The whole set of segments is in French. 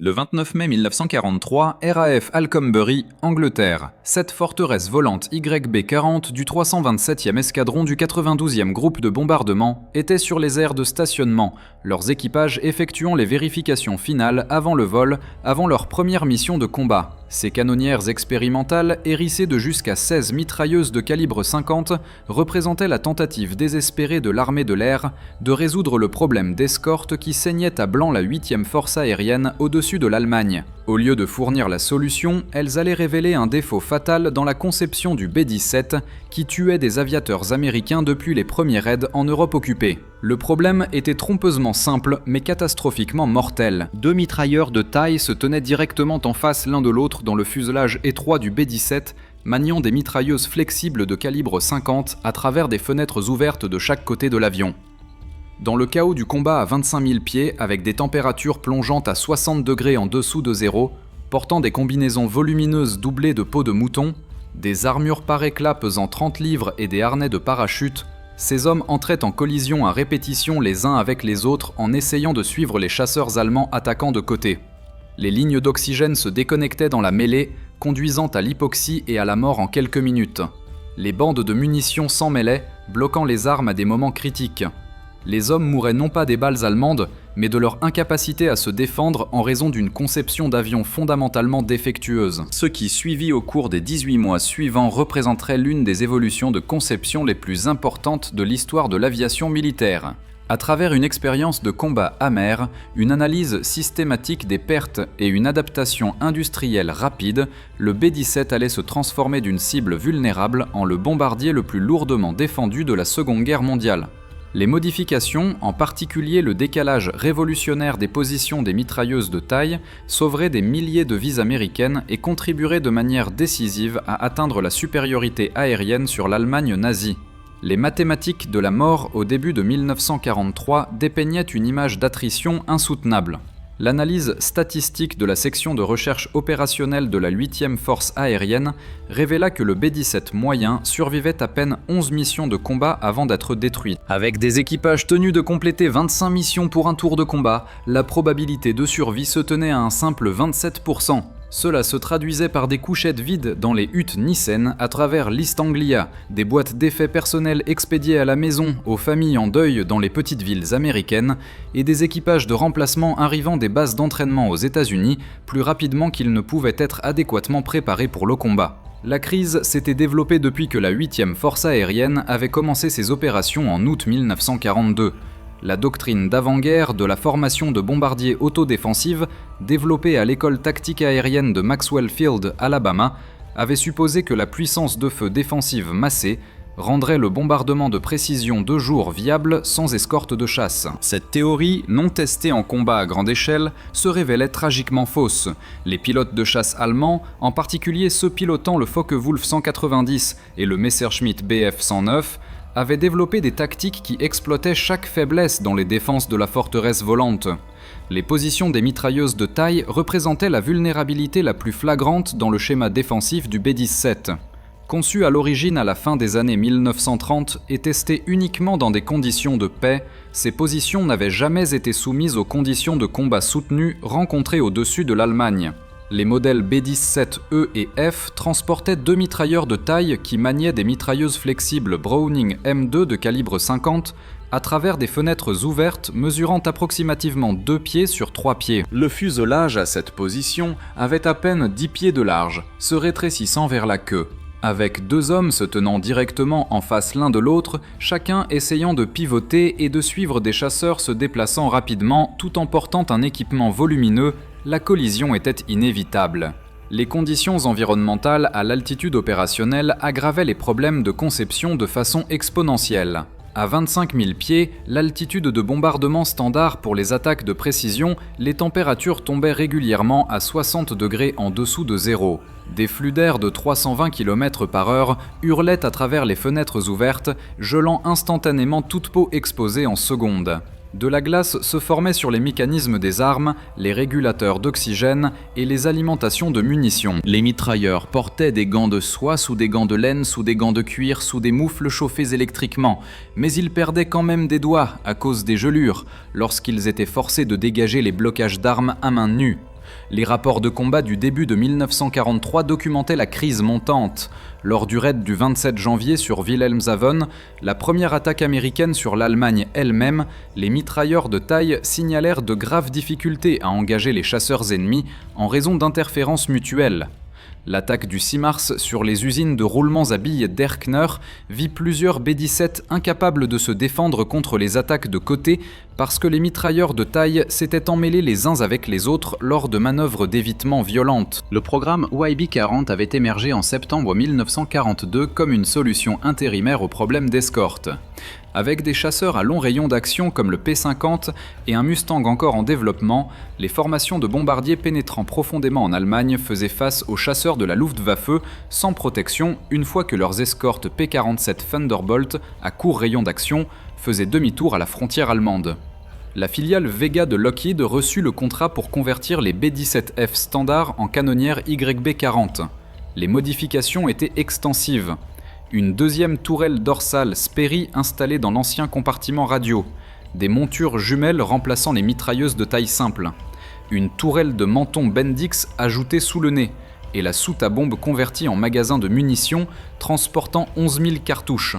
Le 29 mai 1943, RAF Alcombury, Angleterre. 7 forteresses volantes YB-40 du 327e escadron du 92e groupe de bombardement étaient sur les aires de stationnement, leurs équipages effectuant les vérifications finales avant le vol, avant leur première mission de combat. Ces canonnières expérimentales, hérissées de jusqu'à 16 mitrailleuses de calibre 50, représentaient la tentative désespérée de l'armée de l'air de résoudre le problème d'escorte qui saignait à blanc la 8e force aérienne au-dessus de l'Allemagne. Au lieu de fournir la solution, elles allaient révéler un défaut fatal dans la conception du B-17 qui tuait des aviateurs américains depuis les premiers raids en Europe occupée. Le problème était trompeusement simple mais catastrophiquement mortel. 2 mitrailleurs de taille se tenaient directement en face l'un de l'autre dans le fuselage étroit du B-17, maniant des mitrailleuses flexibles de calibre 50 à travers des fenêtres ouvertes de chaque côté de l'avion. Dans le chaos du combat à 25 000 pieds, avec des températures plongeant à 60 degrés en dessous de zéro, portant des combinaisons volumineuses doublées de peau de mouton, des armures par éclat pesant 30 livres et des harnais de parachute, ces hommes entraient en collision à répétition les uns avec les autres en essayant de suivre les chasseurs allemands attaquant de côté. Les lignes d'oxygène se déconnectaient dans la mêlée, conduisant à l'hypoxie et à la mort en quelques minutes. Les bandes de munitions s'en mêlaient, bloquant les armes à des moments critiques. Les hommes mouraient non pas des balles allemandes, mais de leur incapacité à se défendre en raison d'une conception d'avion fondamentalement défectueuse. Ce qui suivit au cours des 18 mois suivants représenterait l'une des évolutions de conception les plus importantes de l'histoire de l'aviation militaire. À travers une expérience de combat amer, une analyse systématique des pertes et une adaptation industrielle rapide, le B-17 allait se transformer d'une cible vulnérable en le bombardier le plus lourdement défendu de la Seconde Guerre mondiale. Les modifications, en particulier le décalage révolutionnaire des positions des mitrailleuses de taille, sauveraient des milliers de vies américaines et contribueraient de manière décisive à atteindre la supériorité aérienne sur l'Allemagne nazie. Les mathématiques de la mort au début de 1943 dépeignaient une image d'attrition insoutenable. L'analyse statistique de la section de recherche opérationnelle de la 8e force aérienne révéla que le B-17 moyen survivait à peine 11 missions de combat avant d'être détruit. Avec des équipages tenus de compléter 25 missions pour un tour de combat, la probabilité de survie se tenait à un simple 27%. Cela se traduisait par des couchettes vides dans les huttes Nissen à travers l'East Anglia, des boîtes d'effets personnels expédiées à la maison aux familles en deuil dans les petites villes américaines et des équipages de remplacement arrivant des bases d'entraînement aux États-Unis plus rapidement qu'ils ne pouvaient être adéquatement préparés pour le combat. La crise s'était développée depuis que la 8e force aérienne avait commencé ses opérations en août 1942. La doctrine d'avant-guerre de la formation de bombardiers autodéfensives, développée à l'école tactique aérienne de Maxwell Field, Alabama, avait supposé que la puissance de feu défensive massée rendrait le bombardement de précision de jour viable sans escorte de chasse. Cette théorie, non testée en combat à grande échelle, se révélait tragiquement fausse. Les pilotes de chasse allemands, en particulier ceux pilotant le Focke-Wulf 190 et le Messerschmitt Bf 109, avaient développé des tactiques qui exploitaient chaque faiblesse dans les défenses de la forteresse volante. Les positions des mitrailleuses de taille représentaient la vulnérabilité la plus flagrante dans le schéma défensif du B-17. Conçu à l'origine à la fin des années 1930 et testé uniquement dans des conditions de paix, ces positions n'avaient jamais été soumises aux conditions de combat soutenues rencontrées au-dessus de l'Allemagne. Les modèles B-17E et F transportaient 2 mitrailleurs de taille qui maniaient des mitrailleuses flexibles Browning M2 de calibre 50 à travers des fenêtres ouvertes mesurant approximativement 2 pieds sur 3 pieds. Le fuselage à cette position avait à peine 10 pieds de large, se rétrécissant vers la queue. Avec 2 hommes se tenant directement en face l'un de l'autre, chacun essayant de pivoter et de suivre des chasseurs se déplaçant rapidement tout en portant un équipement volumineux, la collision était inévitable. Les conditions environnementales à l'altitude opérationnelle aggravaient les problèmes de conception de façon exponentielle. À 25 000 pieds, l'altitude de bombardement standard pour les attaques de précision, les températures tombaient régulièrement à 60 degrés en dessous de zéro. Des flux d'air de 320 km/h hurlaient à travers les fenêtres ouvertes, gelant instantanément toute peau exposée en secondes. De la glace se formait sur les mécanismes des armes, les régulateurs d'oxygène et les alimentations de munitions. Les mitrailleurs portaient des gants de soie sous des gants de laine, sous des gants de cuir, sous des moufles chauffés électriquement, mais ils perdaient quand même des doigts à cause des gelures, lorsqu'ils étaient forcés de dégager les blocages d'armes à main nue. Les rapports de combat du début de 1943 documentaient la crise montante. Lors du raid du 27 janvier sur Wilhelmshaven, la première attaque américaine sur l'Allemagne elle-même, les mitrailleurs de taille signalèrent de graves difficultés à engager les chasseurs ennemis en raison d'interférences mutuelles. L'attaque du 6 mars sur les usines de roulements à billes d'Erkner vit plusieurs B-17 incapables de se défendre contre les attaques de côté parce que les mitrailleurs de taille s'étaient emmêlés les uns avec les autres lors de manœuvres d'évitement violentes. Le programme YB-40 avait émergé en septembre 1942 comme une solution intérimaire au problème d'escorte. Avec des chasseurs à long rayon d'action comme le P-50 et un Mustang encore en développement, les formations de bombardiers pénétrant profondément en Allemagne faisaient face aux chasseurs de la Luftwaffe sans protection une fois que leurs escortes P-47 Thunderbolt à court rayon d'action faisaient demi-tour à la frontière allemande. La filiale Vega de Lockheed reçut le contrat pour convertir les B-17F standards en canonnières YB-40. Les modifications étaient extensives. Une deuxième tourelle dorsale Sperry installée dans l'ancien compartiment radio, des montures jumelles remplaçant les mitrailleuses de taille simple, une tourelle de menton Bendix ajoutée sous le nez, et la soute à bombe convertie en magasin de munitions transportant 11 000 cartouches.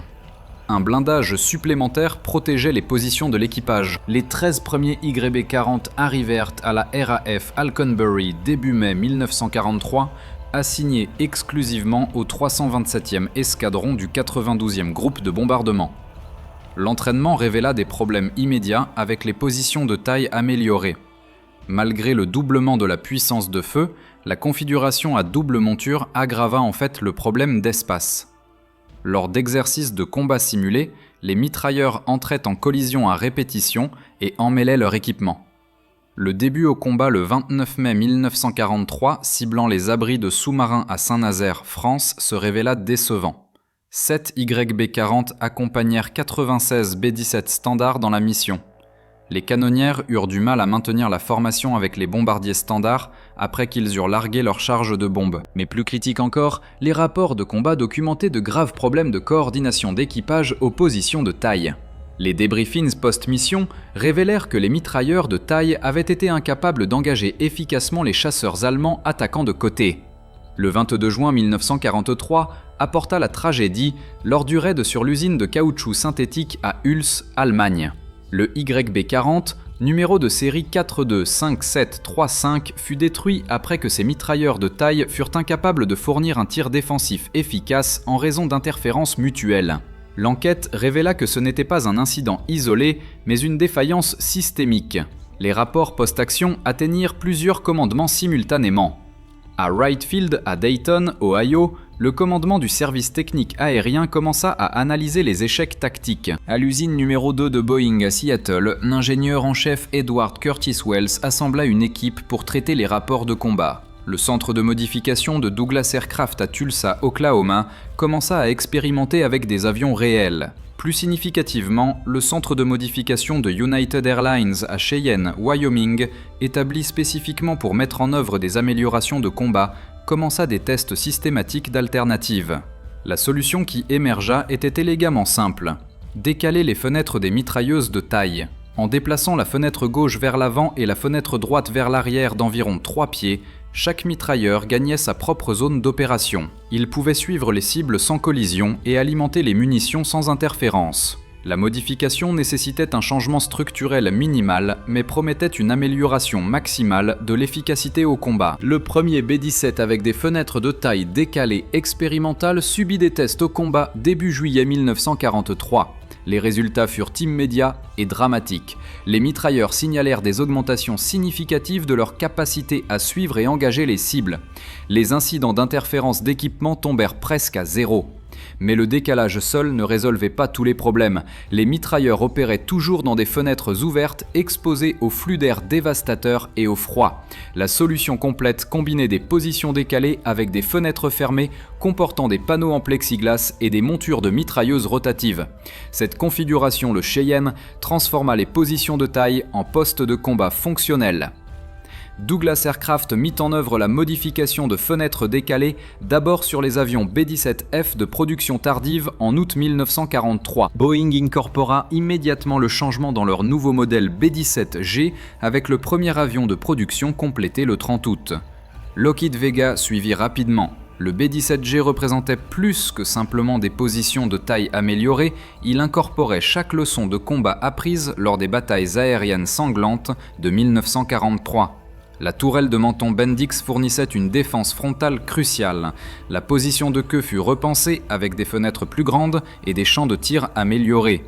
Un blindage supplémentaire protégeait les positions de l'équipage. Les 13 premiers YB-40 arrivèrent à la RAF Alconbury début mai 1943, assigné exclusivement au 327e escadron du 92e groupe de bombardement. L'entraînement révéla des problèmes immédiats avec les positions de taille améliorées. Malgré le doublement de la puissance de feu, la configuration à double monture aggrava en fait le problème d'espace. Lors d'exercices de combat simulés, les mitrailleurs entraient en collision à répétition et emmêlaient leur équipement. Le début au combat le 29 mai 1943, ciblant les abris de sous-marins à Saint-Nazaire, France, se révéla décevant. 7 YB-40 accompagnèrent 96 B-17 standards dans la mission. Les canonnières eurent du mal à maintenir la formation avec les bombardiers standards après qu'ils eurent largué leur charge de bombes. Mais plus critique encore, les rapports de combat documentaient de graves problèmes de coordination d'équipage aux positions de taille. Les débriefings post-mission révélèrent que les mitrailleurs de taille avaient été incapables d'engager efficacement les chasseurs allemands attaquant de côté. Le 22 juin 1943 apporta la tragédie lors du raid sur l'usine de caoutchouc synthétique à Huls, Allemagne. Le YB-40, numéro de série 425735, fut détruit après que ces mitrailleurs de taille furent incapables de fournir un tir défensif efficace en raison d'interférences mutuelles. L'enquête révéla que ce n'était pas un incident isolé, mais une défaillance systémique. Les rapports post-action atteignirent plusieurs commandements simultanément. À Wright Field, à Dayton, Ohio, le commandement du service technique aérien commença à analyser les échecs tactiques. À l'usine numéro 2 de Boeing à Seattle, l'ingénieur en chef Edward Curtis Wells assembla une équipe pour traiter les rapports de combat. Le centre de modification de Douglas Aircraft à Tulsa, Oklahoma, commença à expérimenter avec des avions réels. Plus significativement, le centre de modification de United Airlines à Cheyenne, Wyoming, établi spécifiquement pour mettre en œuvre des améliorations de combat, commença des tests systématiques d'alternatives. La solution qui émergea était élégamment simple. Décaler les fenêtres des mitrailleuses de taille. En déplaçant la fenêtre gauche vers l'avant et la fenêtre droite vers l'arrière d'environ 3 pieds, chaque mitrailleur gagnait sa propre zone d'opération. Il pouvait suivre les cibles sans collision et alimenter les munitions sans interférence. La modification nécessitait un changement structurel minimal, mais promettait une amélioration maximale de l'efficacité au combat. Le premier B-17 avec des fenêtres de taille décalée expérimentale subit des tests au combat début juillet 1943. Les résultats furent immédiats et dramatiques. Les mitrailleurs signalèrent des augmentations significatives de leur capacité à suivre et engager les cibles. Les incidents d'interférence d'équipement tombèrent presque à zéro. Mais le décalage seul ne résolvait pas tous les problèmes. Les mitrailleurs opéraient toujours dans des fenêtres ouvertes, exposées au flux d'air dévastateur et au froid. La solution complète combinait des positions décalées avec des fenêtres fermées comportant des panneaux en plexiglas et des montures de mitrailleuses rotatives. Cette configuration, le Cheyenne, transforma les positions de taille en postes de combat fonctionnels. Douglas Aircraft mit en œuvre la modification de fenêtres décalées d'abord sur les avions B-17F de production tardive en août 1943. Boeing incorpora immédiatement le changement dans leur nouveau modèle B-17G avec le premier avion de production complété le 30 août. Lockheed Vega suivit rapidement. Le B-17G représentait plus que simplement des positions de taille améliorées, il incorporait chaque leçon de combat apprise lors des batailles aériennes sanglantes de 1943. La tourelle de menton Bendix fournissait une défense frontale cruciale. La position de queue fut repensée avec des fenêtres plus grandes et des champs de tir améliorés.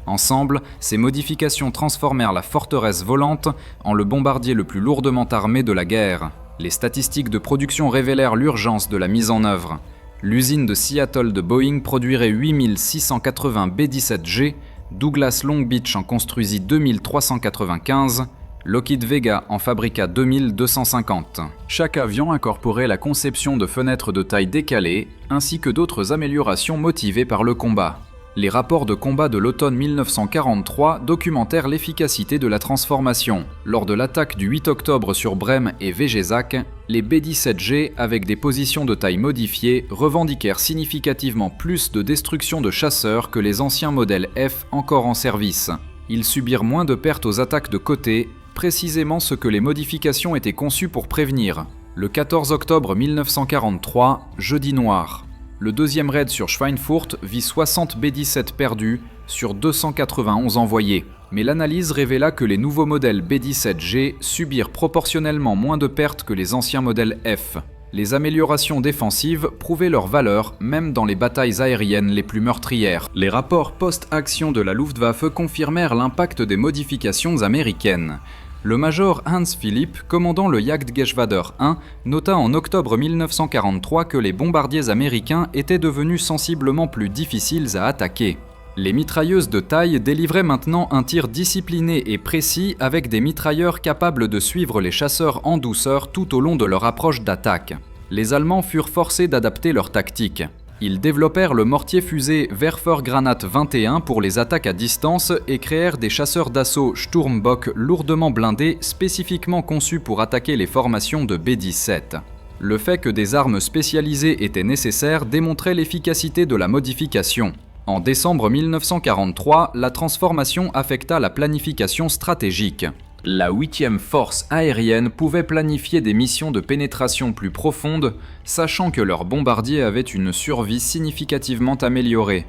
Ensemble, ces modifications transformèrent la forteresse volante en le bombardier le plus lourdement armé de la guerre. Les statistiques de production révélèrent l'urgence de la mise en œuvre. L'usine de Seattle de Boeing produirait 8680 B-17G, Douglas Long Beach en construisit 2395, Lockheed Vega en fabriqua 2250. Chaque avion incorporait la conception de fenêtres de taille décalée, ainsi que d'autres améliorations motivées par le combat. Les rapports de combat de l'automne 1943 documentèrent l'efficacité de la transformation. Lors de l'attaque du 8 octobre sur Brême et Végézac, les B-17G, avec des positions de taille modifiées, revendiquèrent significativement plus de destruction de chasseurs que les anciens modèles F encore en service. Ils subirent moins de pertes aux attaques de côté, précisément ce que les modifications étaient conçues pour prévenir. Le 14 octobre 1943, jeudi noir. Le deuxième raid sur Schweinfurt vit 60 B-17 perdus sur 291 envoyés. Mais l'analyse révéla que les nouveaux modèles B-17G subirent proportionnellement moins de pertes que les anciens modèles F. Les améliorations défensives prouvaient leur valeur même dans les batailles aériennes les plus meurtrières. Les rapports post-action de la Luftwaffe confirmèrent l'impact des modifications américaines. Le major Hans Philipp, commandant le Jagdgeschwader 1, nota en octobre 1943 que les bombardiers américains étaient devenus sensiblement plus difficiles à attaquer. Les mitrailleuses de taille délivraient maintenant un tir discipliné et précis avec des mitrailleurs capables de suivre les chasseurs en douceur tout au long de leur approche d'attaque. Les Allemands furent forcés d'adapter leur tactique. Ils développèrent le mortier-fusée Werfergranat 21 pour les attaques à distance et créèrent des chasseurs d'assaut Sturmbock lourdement blindés spécifiquement conçus pour attaquer les formations de B-17. Le fait que des armes spécialisées étaient nécessaires démontrait l'efficacité de la modification. En décembre 1943, la transformation affecta la planification stratégique. La 8e force aérienne pouvait planifier des missions de pénétration plus profondes, sachant que leurs bombardiers avaient une survie significativement améliorée.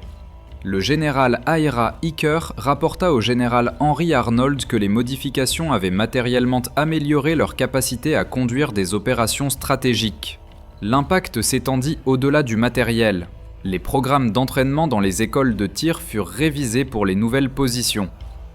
Le général Ira Icker rapporta au général Henry Arnold que les modifications avaient matériellement amélioré leur capacité à conduire des opérations stratégiques. L'impact s'étendit au-delà du matériel. Les programmes d'entraînement dans les écoles de tir furent révisés pour les nouvelles positions.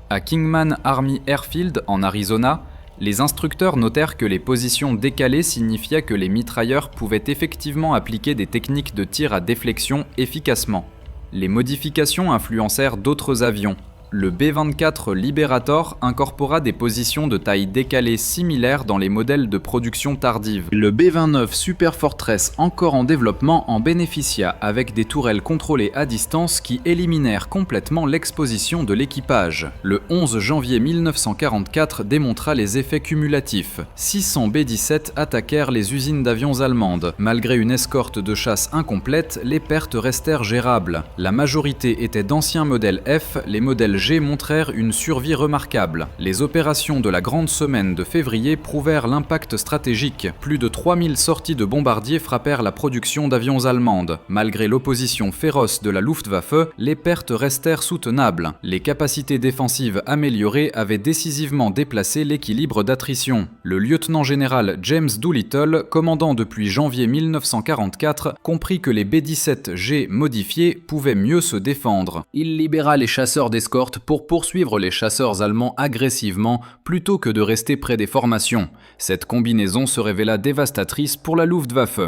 À Kingman Army Airfield, en Arizona, les instructeurs notèrent que les positions décalées signifiaient que les mitrailleurs pouvaient effectivement appliquer des techniques de tir à déflexion efficacement. Les modifications influencèrent d'autres avions. Le B-24 Liberator incorpora des positions de taille décalée similaires dans les modèles de production tardive. Le B-29 Super Fortress, encore en développement, en bénéficia avec des tourelles contrôlées à distance qui éliminèrent complètement l'exposition de l'équipage. Le 11 janvier 1944 démontra les effets cumulatifs. 600 B-17 attaquèrent les usines d'avions allemandes. Malgré une escorte de chasse incomplète, les pertes restèrent gérables. La majorité étaient d'anciens modèles F, les modèles G montrèrent une survie remarquable. Les opérations de la Grande Semaine de février prouvèrent l'impact stratégique. Plus de 3000 sorties de bombardiers frappèrent la production d'avions allemandes. Malgré l'opposition féroce de la Luftwaffe, les pertes restèrent soutenables. Les capacités défensives améliorées avaient décisivement déplacé l'équilibre d'attrition. Le lieutenant-général James Doolittle, commandant depuis janvier 1944, comprit que les B-17G modifiés pouvaient mieux se défendre. Il libéra les chasseurs d'escorte pour poursuivre les chasseurs allemands agressivement plutôt que de rester près des formations. Cette combinaison se révéla dévastatrice pour la Luftwaffe.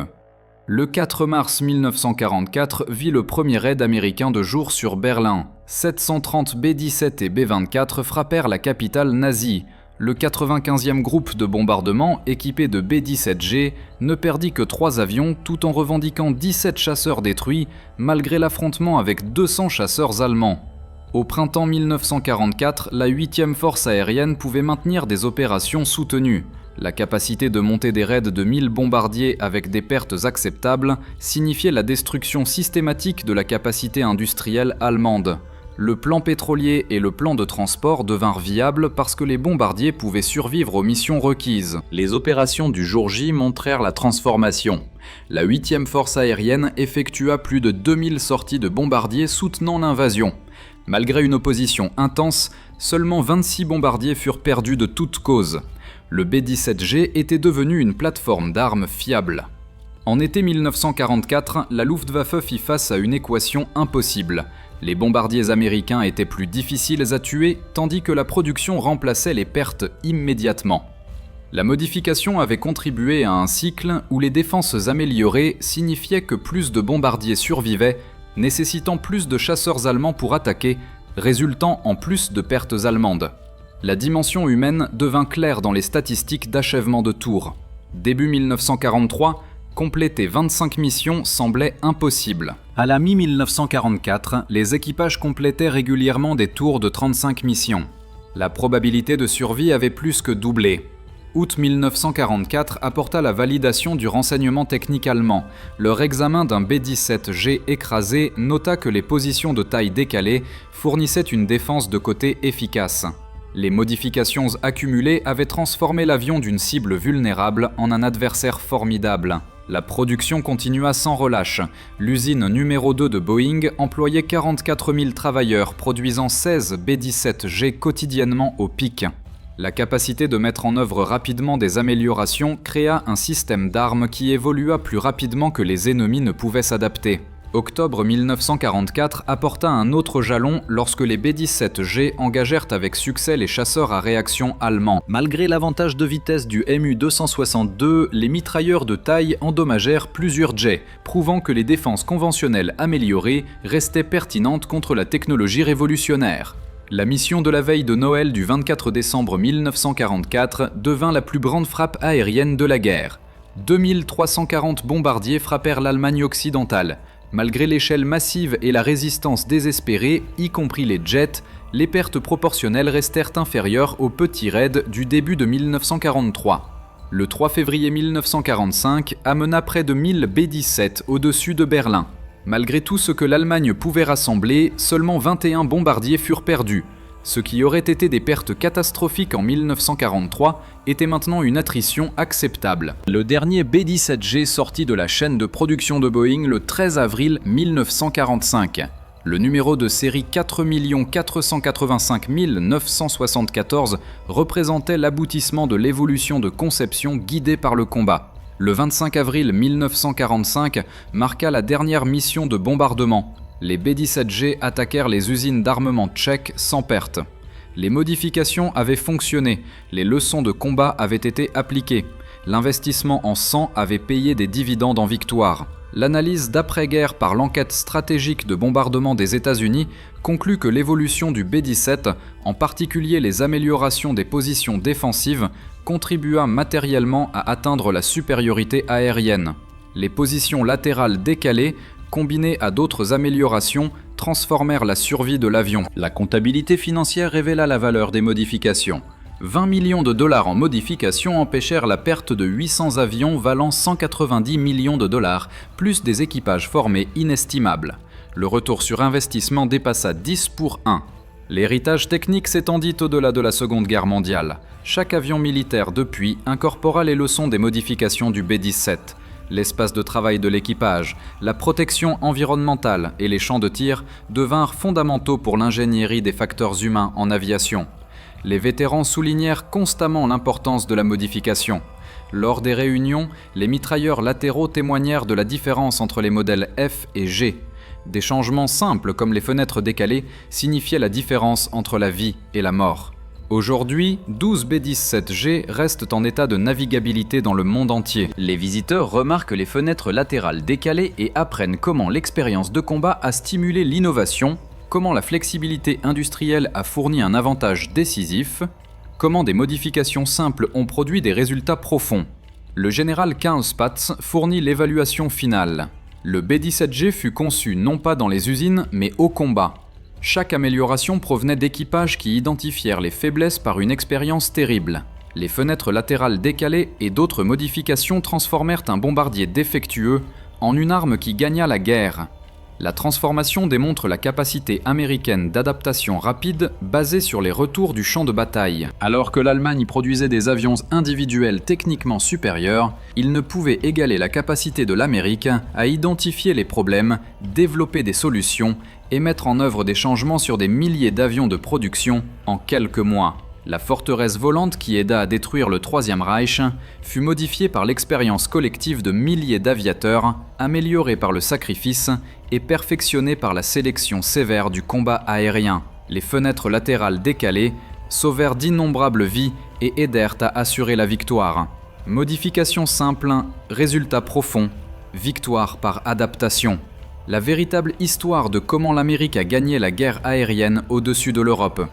Le 4 mars 1944 vit le premier raid américain de jour sur Berlin. 730 B-17 et B-24 frappèrent la capitale nazie. Le 95e groupe de bombardement, équipé de B-17G, ne perdit que 3 avions tout en revendiquant 17 chasseurs détruits, malgré l'affrontement avec 200 chasseurs allemands. Au printemps 1944, la 8e force aérienne pouvait maintenir des opérations soutenues. La capacité de monter des raids de 1000 bombardiers avec des pertes acceptables signifiait la destruction systématique de la capacité industrielle allemande. Le plan pétrolier et le plan de transport devinrent viables parce que les bombardiers pouvaient survivre aux missions requises. Les opérations du jour J montrèrent la transformation. La 8e force aérienne effectua plus de 2000 sorties de bombardiers soutenant l'invasion. Malgré une opposition intense, seulement 26 bombardiers furent perdus de toute cause. Le B-17G était devenu une plateforme d'armes fiable. En été 1944, la Luftwaffe fit face à une équation impossible. Les bombardiers américains étaient plus difficiles à tuer, tandis que la production remplaçait les pertes immédiatement. La modification avait contribué à un cycle où les défenses améliorées signifiaient que plus de bombardiers survivaient, nécessitant plus de chasseurs allemands pour attaquer, résultant en plus de pertes allemandes. La dimension humaine devint claire dans les statistiques d'achèvement de tours. Début 1943, compléter 25 missions semblait impossible. À la mi-1944, les équipages complétaient régulièrement des tours de 35 missions. La probabilité de survie avait plus que doublé. Août 1944 apporta la validation du renseignement technique allemand. Leur examen d'un B-17G écrasé nota que les positions de taille décalée fournissaient une défense de côté efficace. Les modifications accumulées avaient transformé l'avion d'une cible vulnérable en un adversaire formidable. La production continua sans relâche. L'usine numéro 2 de Boeing employait 44 000 travailleurs, produisant 16 B-17G quotidiennement au pic. La capacité de mettre en œuvre rapidement des améliorations créa un système d'armes qui évolua plus rapidement que les ennemis ne pouvaient s'adapter. Octobre 1944 apporta un autre jalon lorsque les B-17G engagèrent avec succès les chasseurs à réaction allemands. Malgré l'avantage de vitesse du MU-262, les mitrailleurs de taille endommagèrent plusieurs jets, prouvant que les défenses conventionnelles améliorées restaient pertinentes contre la technologie révolutionnaire. La mission de la veille de Noël du 24 décembre 1944 devint la plus grande frappe aérienne de la guerre. 2340 bombardiers frappèrent l'Allemagne occidentale. Malgré l'échelle massive et la résistance désespérée, y compris les jets, les pertes proportionnelles restèrent inférieures aux petits raids du début de 1943. Le 3 février 1945 amena près de 1000 B-17 au-dessus de Berlin. Malgré tout ce que l'Allemagne pouvait rassembler, seulement 21 bombardiers furent perdus. Ce qui aurait été des pertes catastrophiques en 1943 était maintenant une attrition acceptable. Le dernier B-17G sortit de la chaîne de production de Boeing le 13 avril 1945. Le numéro de série 4 485 974 représentait l'aboutissement de l'évolution de conception guidée par le combat. Le 25 avril 1945 marqua la dernière mission de bombardement. Les B-17G attaquèrent les usines d'armement tchèques sans perte. Les modifications avaient fonctionné, les leçons de combat avaient été appliquées, l'investissement en sang avait payé des dividendes en victoire. L'analyse d'après-guerre par l'enquête stratégique de bombardement des États-Unis conclut que l'évolution du B-17, en particulier les améliorations des positions défensives, contribua matériellement à atteindre la supériorité aérienne. Les positions latérales décalées, combinées à d'autres améliorations, transformèrent la survie de l'avion. La comptabilité financière révéla la valeur des modifications. 20 millions de dollars en modifications empêchèrent la perte de 800 avions valant 190 millions de dollars, plus des équipages formés inestimables. Le retour sur investissement dépassa 10 pour 1. L'héritage technique s'étendit au-delà de la Seconde Guerre mondiale. Chaque avion militaire depuis incorpora les leçons des modifications du B-17. L'espace de travail de l'équipage, la protection environnementale et les champs de tir devinrent fondamentaux pour l'ingénierie des facteurs humains en aviation. Les vétérans soulignèrent constamment l'importance de la modification. Lors des réunions, les mitrailleurs latéraux témoignèrent de la différence entre les modèles F et G. Des changements simples comme les fenêtres décalées signifiaient la différence entre la vie et la mort. Aujourd'hui, 12 B-17G restent en état de navigabilité dans le monde entier. Les visiteurs remarquent les fenêtres latérales décalées et apprennent comment l'expérience de combat a stimulé l'innovation, comment la flexibilité industrielle a fourni un avantage décisif, comment des modifications simples ont produit des résultats profonds. Le général Karl Spaatz fournit l'évaluation finale. Le B-17G fut conçu non pas dans les usines, mais au combat. Chaque amélioration provenait d'équipages qui identifièrent les faiblesses par une expérience terrible. Les fenêtres latérales décalées et d'autres modifications transformèrent un bombardier défectueux en une arme qui gagna la guerre. La transformation démontre la capacité américaine d'adaptation rapide basée sur les retours du champ de bataille. Alors que l'Allemagne produisait des avions individuels techniquement supérieurs, il ne pouvait égaler la capacité de l'Amérique à identifier les problèmes, développer des solutions et mettre en œuvre des changements sur des milliers d'avions de production en quelques mois. La forteresse volante qui aida à détruire le Troisième Reich fut modifiée par l'expérience collective de milliers d'aviateurs, améliorée par le sacrifice et perfectionnée par la sélection sévère du combat aérien. Les fenêtres latérales décalées sauvèrent d'innombrables vies et aidèrent à assurer la victoire. Modification simple, résultat profond, victoire par adaptation. La véritable histoire de comment l'Amérique a gagné la guerre aérienne au-dessus de l'Europe.